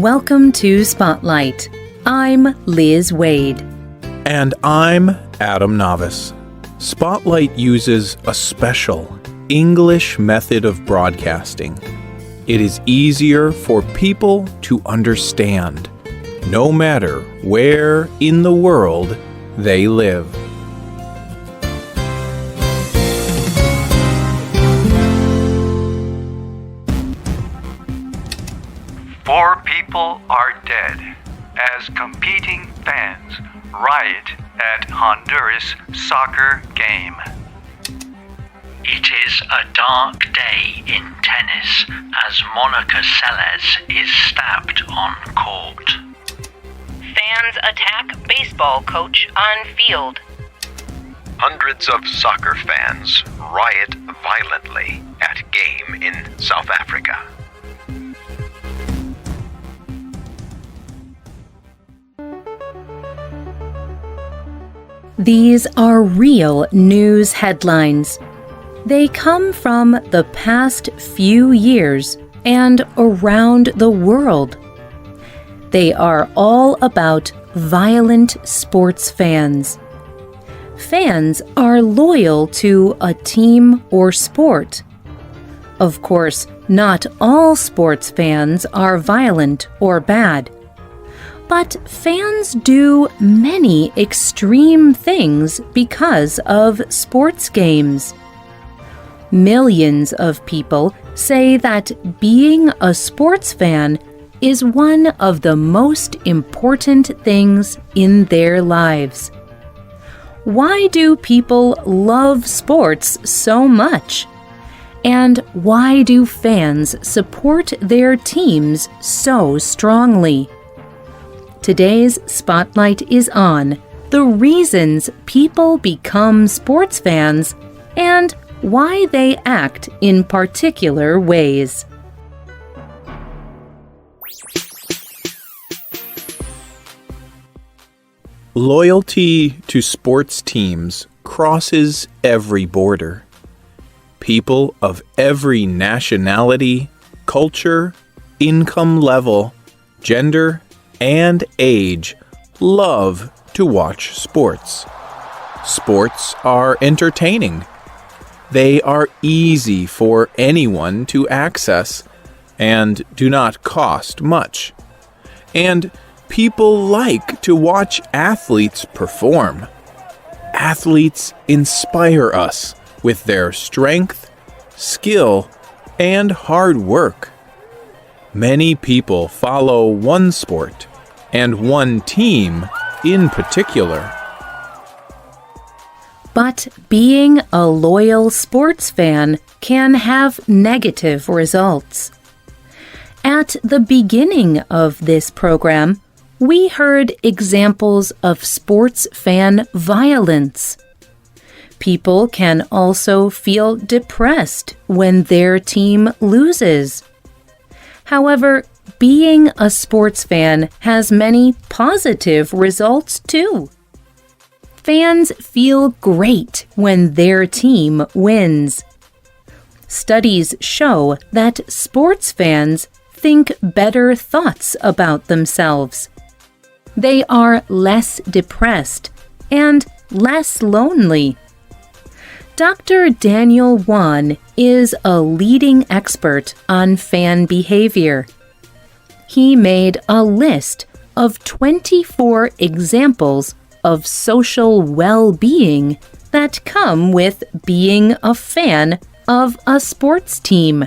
Welcome to Spotlight. I'm Liz Wade. And I'm Adam Novice. Spotlight uses a special English method of broadcasting. It is easier for people to understand, no matter where in the world they live. Four people are dead as competing fans riot at Honduras soccer game. It is a dark day in tennis as Monica Seles is stabbed on court. Fans attack baseball coach on field. Hundreds of soccer fans riot violently at game in South Africa. These are real news headlines. They come from the past few years and around the world. They are all about violent sports fans. Fans are loyal to a team or sport. Of course, not all sports fans are violent or bad. But fans do many extreme things because of sports games. Millions of people say that being a sports fan is one of the most important things in their lives. Why do people love sports so much? And why do fans support their teams so strongly? Today's Spotlight is on the reasons people become sports fans and why they act in particular ways. Loyalty to sports teams crosses every border. People of every nationality, culture, income level, gender, and age love to watch sports. Sports are entertaining. They are easy for anyone to access and do not cost much. And people like to watch athletes perform. Athletes inspire us with their strength, skill, and hard work. Many people follow one sport and one team in particular. But being a loyal sports fan can have negative results. At the beginning of this program, we heard examples of sports fan violence. People can also feel depressed when their team loses. However, being a sports fan has many positive results too. Fans feel great when their team wins. Studies show that sports fans think better thoughts about themselves. They are less depressed and less lonely. Dr. Daniel Wan is a leading expert on fan behavior. He made a list of 24 examples of social well-being that come with being a fan of a sports team.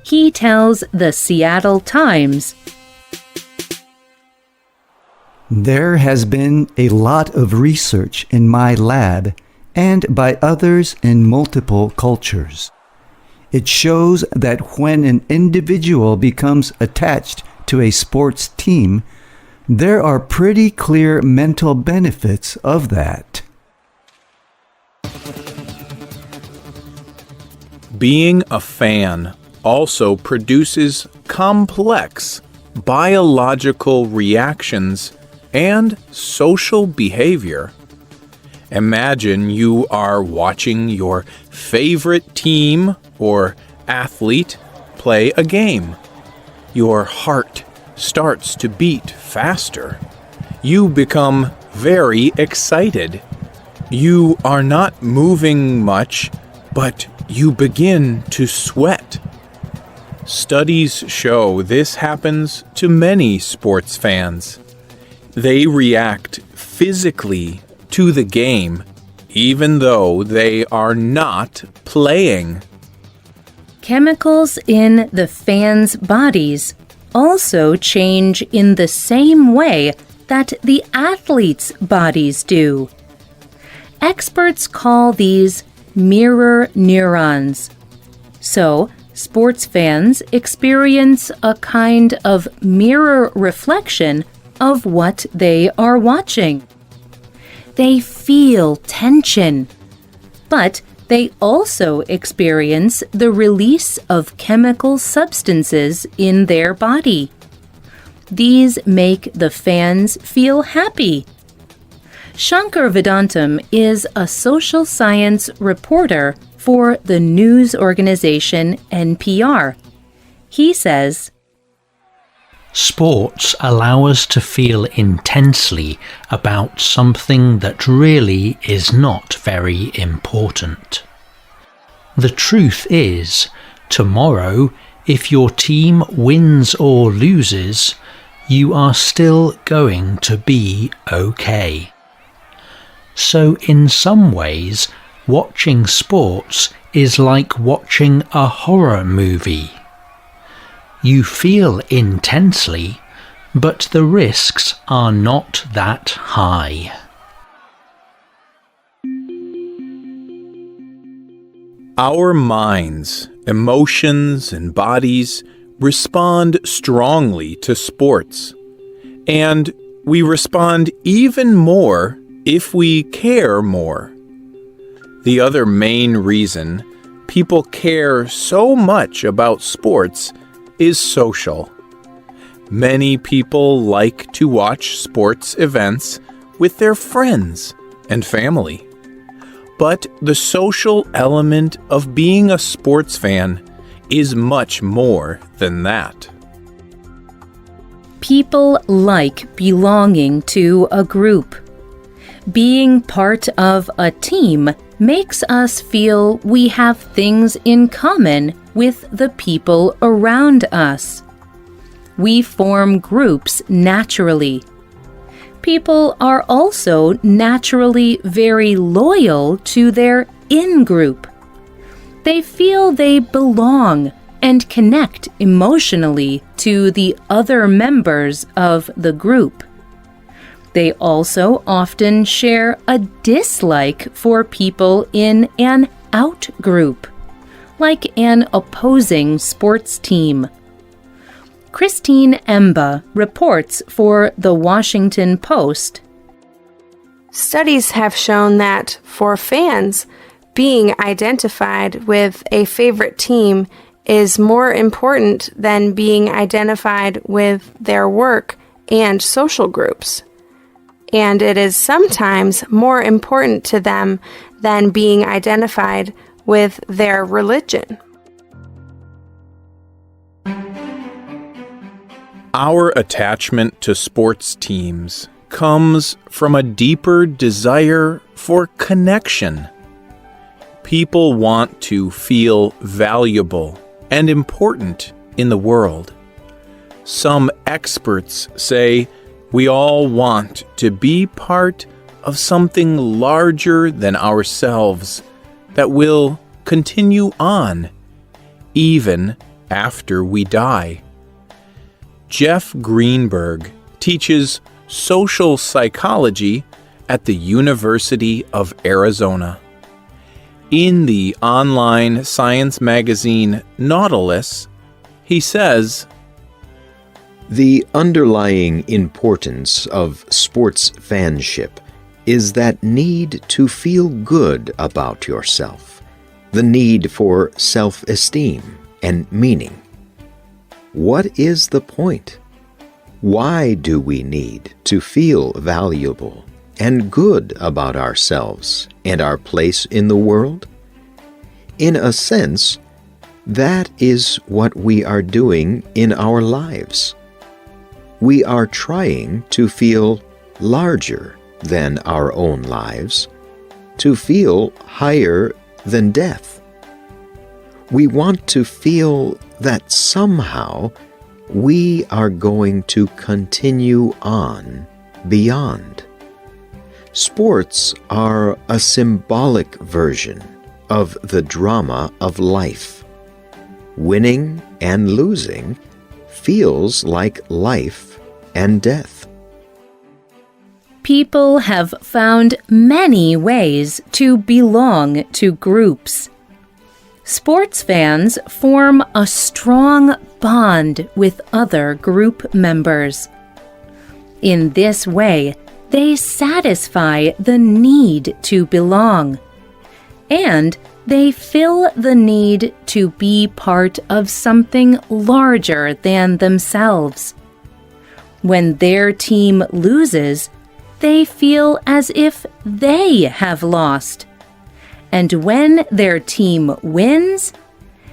He tells the Seattle Times, "There has been a lot of research in my lab and by others in multiple cultures. It shows that when an individual becomes attached to a sports team, there are pretty clear mental benefits of that." Being a fan also produces complex biological reactions and social behavior. Imagine you are watching your favorite team or athlete play a game. Your heart starts to beat faster. You become very excited. You are not moving much, but you begin to sweat. Studies show this happens to many sports fans. They react physically to the game, even though they are not playing. Chemicals in the fans' bodies also change in the same way that the athletes' bodies do. Experts call these mirror neurons. So, sports fans experience a kind of mirror reflection of what they are watching. They feel tension, but they also experience the release of chemical substances in their body. These make the fans feel happy. Shankar Vedantam is a social science reporter for the news organization NPR. He says, Sports allow us to feel intensely about something that really is not very important. The truth is, tomorrow, if your team wins or loses, you are still going to be okay. So in some ways, watching sports is like watching a horror movie. You feel intensely, but the risks are not that high. Our minds, emotions, and bodies respond strongly to sports, and we respond even more if we care more. The other main reason people care so much about sports is social. Many people like to watch sports events with their friends and family. But the social element of being a sports fan is much more than that. people like belonging to a group. Being part of a team makes us feel we have things in common with the people around us. We form groups naturally. People are also naturally very loyal to their in-group. They feel they belong and connect emotionally to the other members of the group. They also often share a dislike for people in an out-group, like an opposing sports team. Christine Emba reports for The Washington Post. Studies have shown that for fans, being identified with a favorite team is more important than being identified with their work and social groups. And it is sometimes more important to them than being identified with their religion. Our attachment to sports teams comes from a deeper desire for connection. People want to feel valuable and important in the world. Some experts say we all want to be part of something larger than ourselves that will continue on, even after we die. Jeff Greenberg teaches social psychology at the University of Arizona. In the online science magazine Nautilus, he says, "The underlying importance of sports fanship is that need to feel good about yourself, the need for self-esteem and meaning. What is the point? Why do we need to feel valuable and good about ourselves and our place in the world? In a sense, that is what we are doing in our lives. we are trying to feel larger than our own lives, to feel higher than death. We want to feel that somehow we are going to continue on beyond. Sports are a symbolic version of the drama of life. Winning and losing feels like life and death. People have found many ways to belong to groups. Sports fans form a strong bond with other group members. In this way, they satisfy the need to belong, and they fill the need to be part of something larger than themselves. When their team loses, they feel as if they have lost. And when their team wins,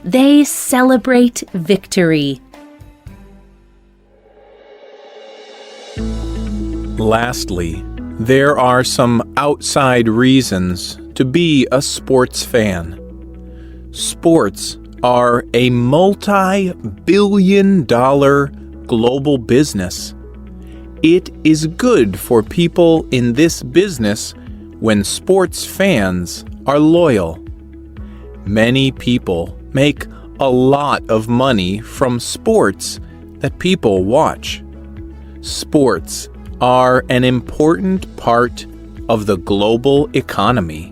they celebrate victory. Lastly, there are some outside reasons to be a sports fan. Sports are a multi-billion-dollar global business. It is good for people in this business when sports fans are loyal. Many people make a lot of money from sports that people watch. Sports are an important part of the global economy.